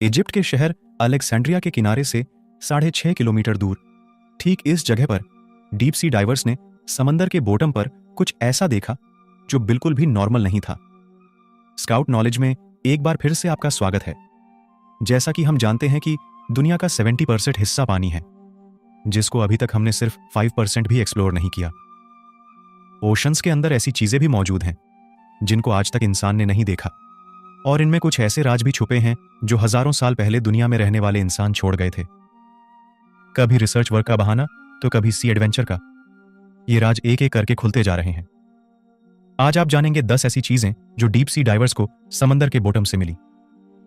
Egypt के शहर Alexandria के किनारे से 6.5 किलोमीटर दूर ठीक इस जगह पर डीप सी डाइवर्स ने समंदर के बॉटम पर कुछ ऐसा देखा जो बिल्कुल भी नॉर्मल नहीं था। स्काउट नॉलेज में एक बार फिर से आपका स्वागत है। जैसा कि हम जानते हैं कि दुनिया का 70% हिस्सा पानी है, जिसको अभी तक हमने सिर्फ 5% भी एक्सप्लोर नहीं किया। ओशंस के अंदर ऐसी चीजें भी मौजूद हैं जिनको आज तक इंसान ने नहीं देखा, और इनमें कुछ ऐसे राज भी छुपे हैं जो हजारों साल पहले दुनिया में रहने वाले इंसान छोड़ गए थे। कभी रिसर्च वर्क का बहाना तो कभी सी एडवेंचर का। ये राज एक एक करके खुलते जा रहे हैं। आज आप जानेंगे 10 ऐसी चीजें जो डीप सी डाइवर्स को समंदर के बॉटम से मिली।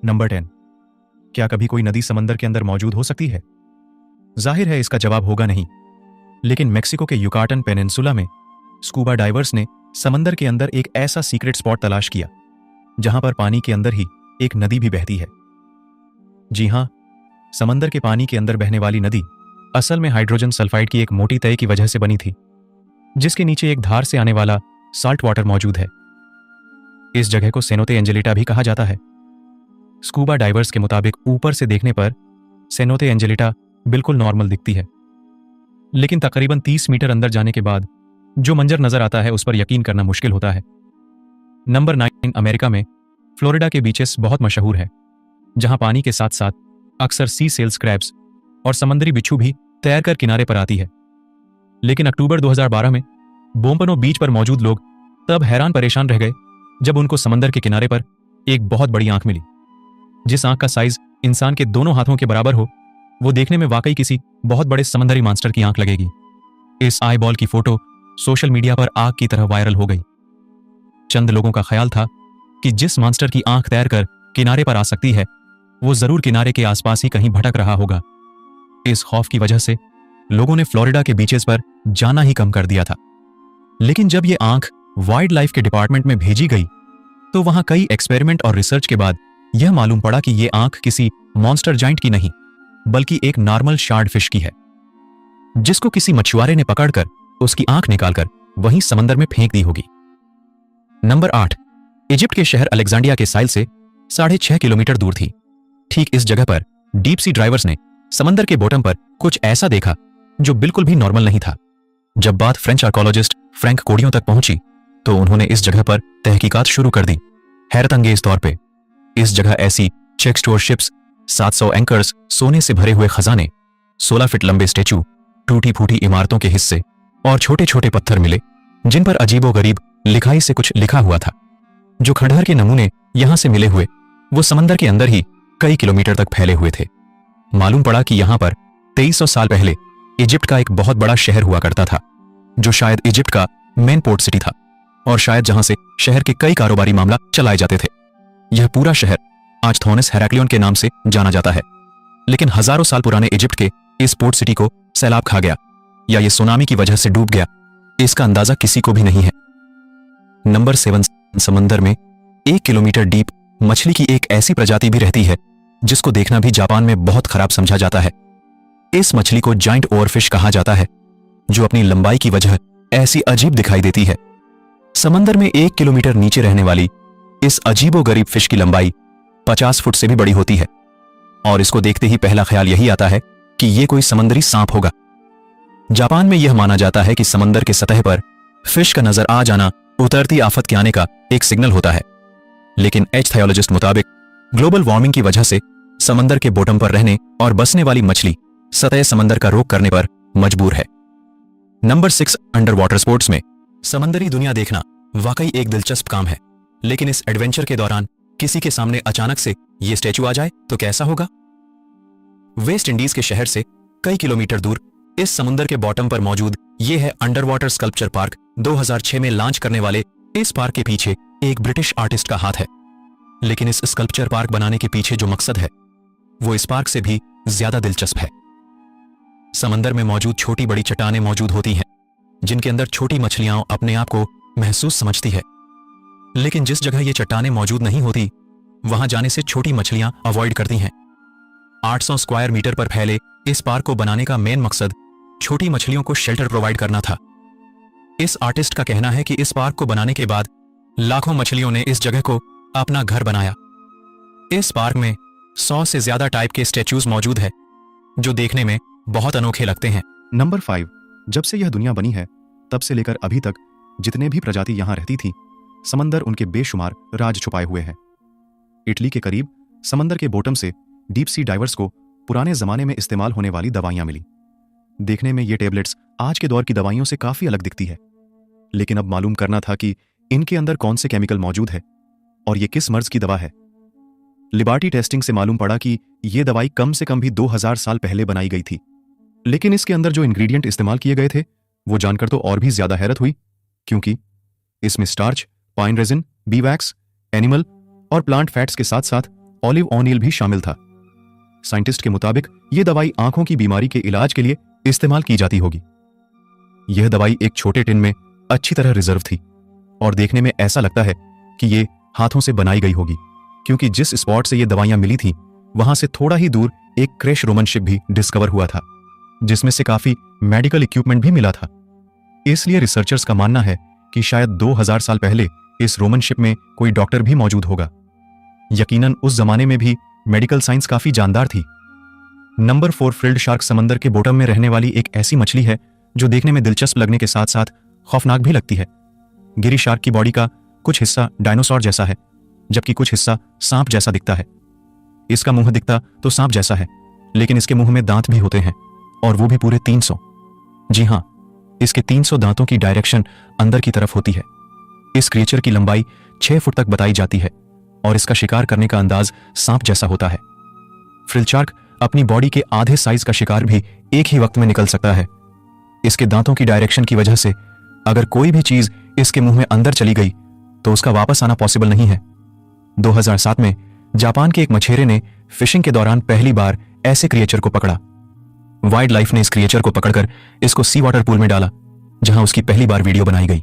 नंबर 10, क्या कभी कोई नदी समंदर के अंदर मौजूद हो सकती है? जाहिर है इसका जवाब होगा नहीं, लेकिन मेक्सिको के युकाटन पेनिनसुला में स्कूबा डाइवर्स ने समंदर के अंदर एक ऐसा सीक्रेट स्पॉट तलाश किया जहां पर पानी के अंदर ही एक नदी भी बहती है। जी हां, समंदर के पानी के अंदर बहने वाली नदी असल में हाइड्रोजन सल्फाइड की एक मोटी तय की वजह से बनी थी, जिसके नीचे एक धार से आने वाला साल्ट वाटर मौजूद है। इस जगह को सेनोते एंजेलिटा भी कहा जाता है। स्कूबा डाइवर्स के मुताबिक ऊपर से देखने पर सेनोते एंजेलिटा बिल्कुल नॉर्मल दिखती है, लेकिन तकरीबन 30 मीटर अंदर जाने के बाद जो मंजर नजर आता है उस पर यकीन करना मुश्किल होता है। नंबर 9, अमेरिका में फ्लोरिडा के बीचेस बहुत मशहूर है, जहां पानी के साथ साथ अक्सर सी सेल्स क्रैब्स और समंदरी बिच्छू भी तैरकर किनारे पर आती है। लेकिन अक्टूबर 2012 में बोम्पनो बीच पर मौजूद लोग तब हैरान परेशान रह गए जब उनको समंदर के किनारे पर एक बहुत बड़ी आंख मिली। जिस आंख का साइज इंसान के दोनों हाथों के बराबर हो, वो देखने में वाकई किसी बहुत बड़े समंदरी मॉन्स्टर की आंख लगेगी। इस आई बॉल की फोटो सोशल मीडिया पर आग की तरह वायरल हो गई। चंद लोगों का ख्याल था कि जिस मॉन्स्टर की आंख तैरकर किनारे पर आ सकती है, वो जरूर किनारे के आसपास ही कहीं भटक रहा होगा। इस खौफ की वजह से लोगों ने फ्लोरिडा के बीचेस पर जाना ही कम कर दिया था। लेकिन जब ये आंख वाइल्ड लाइफ के डिपार्टमेंट में भेजी गई, तो वहां कई एक्सपेरिमेंट और रिसर्च के बाद यह मालूम पड़ा कि यह आंख किसी मॉन्स्टर जाइंट की नहीं, बल्कि एक नॉर्मल शार्ड फिश की है, जिसको किसी मछुआरे ने पकड़कर उसकी आंख निकालकर वहीं समंदर में फेंक दी होगी। नंबर 8, इजिप्ट के शहर अलेक्जेंड्रिया के साइल से 6.5 किलोमीटर दूर थी ठीक इस जगह पर डीप सी डाइवर्स ने समंदर के बॉटम पर कुछ ऐसा देखा जो बिल्कुल भी नॉर्मल नहीं था। जब बात फ्रेंच आर्कोलॉजिस्ट फ्रैंक कोडियों तक पहुंची, तो उन्होंने इस जगह पर तहकीकात शुरू कर दी। हैरत अंगेज तौर पे इस जगह ऐसी चेक स्टोर शिप्स, 700 एंकर्स, सोने से भरे हुए खजाने, 16 फीट लंबे स्टेचू, टूटी फूटी इमारतों के हिस्से और छोटे छोटे पत्थर मिले जिन पर अजीबोगरीब लिखाई से कुछ लिखा हुआ था। जो खंडहर के नमूने यहां से मिले हुए वो समंदर के अंदर ही कई किलोमीटर तक फैले हुए थे। मालूम पड़ा कि यहां पर 2300 साल पहले इजिप्ट का एक बहुत बड़ा शहर हुआ करता था, जो शायद इजिप्ट का मेन पोर्ट सिटी था और शायद जहां से शहर के कई कारोबारी मामला चलाए जाते थे। यह पूरा शहर आज थोनस हेराक्लियन के नाम से जाना जाता है। लेकिन हजारों साल पुराने इजिप्ट के इस पोर्ट सिटी को सैलाब खा गया या ये सुनामी की वजह से डूब गया, इसका अंदाजा किसी को भी नहीं है। नंबर 7, समंदर में 1 किलोमीटर डीप मछली की एक ऐसी प्रजाति भी रहती है जिसको देखना भी जापान में बहुत खराब समझा जाता है। इस मछली को जाइंट ओवरफिश कहा जाता है, जो अपनी लंबाई की वजह ऐसी अजीब दिखाई देती है। समंदर में 1 किलोमीटर नीचे रहने वाली इस अजीबोगरीब फिश की लंबाई 50 फुट से भी बड़ी होती है, और इसको देखते ही पहला ख्याल यही आता है कि यह कोई समंदरी सांप होगा। जापान में यह माना जाता है कि समंदर के सतह पर फिश का नजर आ जाना उतरती आफत के आने का एक सिग्नल होता है। लेकिन एच-थायोलॉजिस्ट मुताबिक ग्लोबल वार्मिंग की वजह से समंदर के बॉटम पर रहने और बसने वाली मछली सतह समंदर का रुख करने पर मजबूर है। नंबर 6, अंडर वाटर स्पोर्ट्स में समंदरी दुनिया देखना वाकई एक दिलचस्प काम है, लेकिन इस एडवेंचर के दौरान किसी के सामने अचानक से ये स्टैचू आ जाए तो कैसा होगा? वेस्ट इंडीज के शहर से कई किलोमीटर दूर इस समुद्र के बॉटम पर मौजूद ये है अंडर वाटर स्कल्पचर पार्क। 2006 में लॉन्च करने वाले इस पार्क के पीछे एक ब्रिटिश आर्टिस्ट का हाथ है। लेकिन इस स्कल्पचर पार्क बनाने के पीछे जो मकसद है वो इस पार्क से भी ज्यादा दिलचस्प है। समंदर में मौजूद छोटी बड़ी चट्टानें मौजूद होती हैं, जिनके अंदर छोटी मछलियां अपने आप को महसूस समझती है। लेकिन जिस जगह ये चट्टानें मौजूद नहीं होती, वहां जाने से छोटी मछलियां अवॉइड करती हैं। 800 स्क्वायर मीटर पर फैले इस पार्क को बनाने का मेन मकसद छोटी मछलियों को शेल्टर प्रोवाइड करना था। इस आर्टिस्ट का कहना है कि इस पार्क को बनाने के बाद लाखों मछलियों ने इस जगह को अपना घर बनाया। इस पार्क में 100 से ज्यादा टाइप के स्टैचूज मौजूद है जो देखने में बहुत अनोखे लगते हैं। नंबर 5, जब से यह दुनिया बनी है तब से लेकर अभी तक जितने भी प्रजाति यहां रहती थी, समंदर उनके बेशुमार राज छुपाए हुए है। इटली के करीब समंदर के बॉटम से डीप सी डाइवर्स को पुराने जमाने में इस्तेमाल होने वाली दवाइयां मिली। देखने में ये टेबलेट्स आज के दौर की दवाइयों से काफी अलग दिखती है, लेकिन अब मालूम करना था कि इनके अंदर कौन से केमिकल मौजूद है और ये किस मर्ज की दवा है। लिबर्टी टेस्टिंग से मालूम पड़ा कि यह दवाई कम से कम भी 2000 साल पहले बनाई गई थी, लेकिन इसके अंदर जो इंग्रेडिएंट इस्तेमाल किए गए थे वो जानकर तो और भी ज्यादा हैरत हुई, क्योंकि इसमें starch, pine resin, B wax, animal और प्लांट फैट्स के साथ साथ ऑलिव ऑयल भी शामिल था। साइंटिस्ट के मुताबिक यह दवाई आंखों की बीमारी के इलाज के लिए इस्तेमाल की जाती होगी। यह दवाई एक छोटे टिन में अच्छी तरह रिजर्व थी और देखने में ऐसा लगता है कि ये हाथों से बनाई गई होगी, क्योंकि जिस स्पॉट से ये दवाइयां मिली थी वहां से थोड़ा ही दूर एक क्रैश रोमन शिप भी डिस्कवर हुआ था, जिसमें से काफी मेडिकल इक्विपमेंट भी मिला था। इसलिए रिसर्चर्स का मानना है कि शायद 2000 साल पहले इस रोमन शिप में कोई डॉक्टर भी मौजूद होगा। यकीनन उस जमाने में भी मेडिकल साइंस काफी जानदार थी। नंबर 4, फ्रिल्ड शार्क समंदर के बॉटम में रहने वाली एक ऐसी मछली है जो देखने में दिलचस्प लगने के साथ साथ खौफनाक भी लगती है। गिरी शार्क की बॉडी का कुछ हिस्सा डायनासोर जैसा है, जबकि कुछ हिस्सा सांप जैसा दिखता है। इसका मुंह दिखता तो सांप जैसा है, लेकिन इसके मुंह में दांत भी होते हैं, और वो भी पूरे 300। जी हां, इसके 300 दांतों की डायरेक्शन अंदर की तरफ होती है। इस क्रिएचर की लंबाई 6 फुट तक बताई जाती है और इसका शिकार करने का अंदाज सांप जैसा होता है। फ्रिल्ड शार्क अपनी बॉडी के आधे साइज का शिकार भी एक ही वक्त में निकल सकता है। इसके दांतों की डायरेक्शन की वजह से अगर कोई भी चीज इसके मुंह में अंदर चली गई तो उसका वापस आना पॉसिबल नहीं है। 2007 में जापान के एक मछेरे ने फिशिंग के दौरान पहली बार ऐसे क्रिएचर को पकड़ा। वाइल्ड लाइफ ने इस क्रिएचर को पकड़कर इसको सी वाटर पूल में डाला, जहां उसकी पहली बार वीडियो बनाई गई।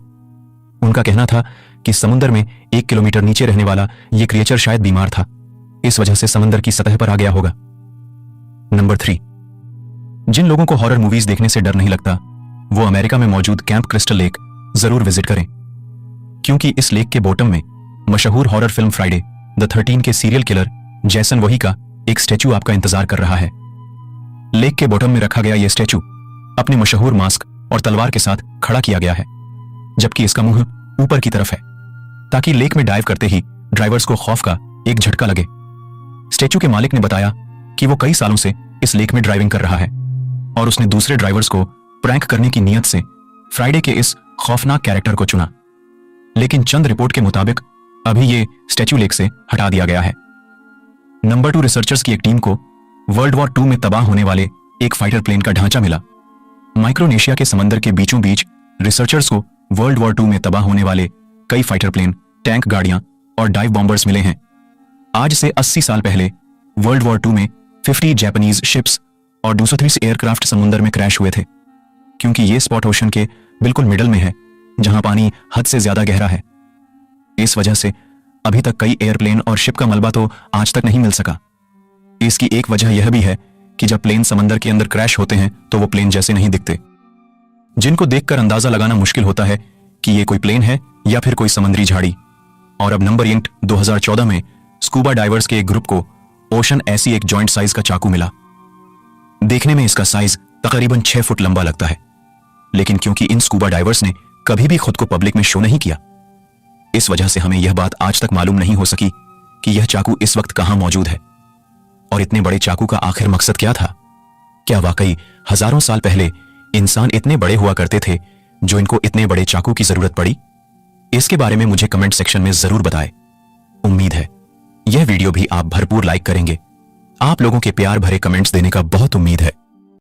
उनका कहना था कि समुद्र में 1 किलोमीटर नीचे रहने वाला यह क्रिएचर शायद बीमार था, इस वजह से समंदर की सतह पर आ गया होगा। नंबर 3, जिन लोगों को हॉरर मूवीज देखने से डर नहीं लगता वो अमेरिका में मौजूद कैंप क्रिस्टल लेक जरूर विजिट करें, क्योंकि इस लेक के बॉटम में मशहूर हॉरर फिल्म फ्राइडे द 13 के सीरियल किलर जैसन वही का एक स्टैचू आपका इंतजार कर रहा है। लेक के बॉटम में रखा गया यह स्टैचू अपने मशहूर मास्क और तलवार के साथ खड़ा किया गया है, जबकि इसका मुंह ऊपर की तरफ है, ताकि लेक में डाइव करते ही ड्राइवर्स को खौफ का एक झटका लगे। स्टैचू के मालिक ने बताया कि वो कई सालों से इस लेक में ड्राइविंग कर रहा है और उसने दूसरे ड्राइवर्स को प्रैंक करने की नीयत से फ्राइडे के इस खौफनाक कैरेक्टर को चुना, लेकिन चंद रिपोर्ट के मुताबिक अभी ये स्टैचू लेक से हटा दिया गया है। नंबर 2, रिसर्चर्स की एक टीम को वर्ल्ड वॉर 2 में तबाह होने वाले एक फाइटर प्लेन का ढांचा मिला। माइक्रोनेशिया के समंदर के बीचों बीच रिसर्चर्स को वर्ल्ड वॉर 2 में तबाह होने वाले कई फाइटर प्लेन, टैंक गाड़ियां और डाइव बॉम्बर्स मिले हैं। आज से 80 साल पहले वर्ल्ड वॉर 2 में 50 जापानीज शिप्स और 230 एयरक्राफ्ट समुद्र में क्रैश हुए थे, क्योंकि ये स्पॉट ओशन के बिल्कुल मिडल में है, जहां पानी हद से ज्यादा गहरा है। इस वजह से अभी तक कई एयरप्लेन और शिप का मलबा तो आज तक नहीं मिल सका। इसकी एक वजह यह भी है कि जब प्लेन समंदर के अंदर क्रैश होते हैं तो वो प्लेन जैसे नहीं दिखते, जिनको देखकर अंदाजा लगाना मुश्किल होता है कि ये कोई प्लेन है या फिर कोई समुद्री झाड़ी। और अब नंबर 8, 2014 में स्कूबा डाइवर्स के एक ग्रुप को ओशन ऐसी एक जॉइंट साइज का चाकू मिला। देखने में इसका साइज तकरीबन 6 फुट लंबा लगता है, लेकिन क्योंकि इन स्कूबा डाइवर्स ने कभी भी खुद को पब्लिक में शो नहीं किया, इस वजह से हमें यह बात आज तक मालूम नहीं हो सकी कि यह चाकू इस वक्त कहां मौजूद है और इतने बड़े चाकू का आखिर मकसद क्या था। क्या वाकई हजारों साल पहले इंसान इतने बड़े हुआ करते थे जो इनको इतने बड़े चाकू की जरूरत पड़ी? इसके बारे में मुझे कमेंट सेक्शन में जरूर बताएं। उम्मीद है यह वीडियो भी आप भरपूर लाइक करेंगे। आप लोगों के प्यार भरे कमेंट्स देने का बहुत उम्मीद है।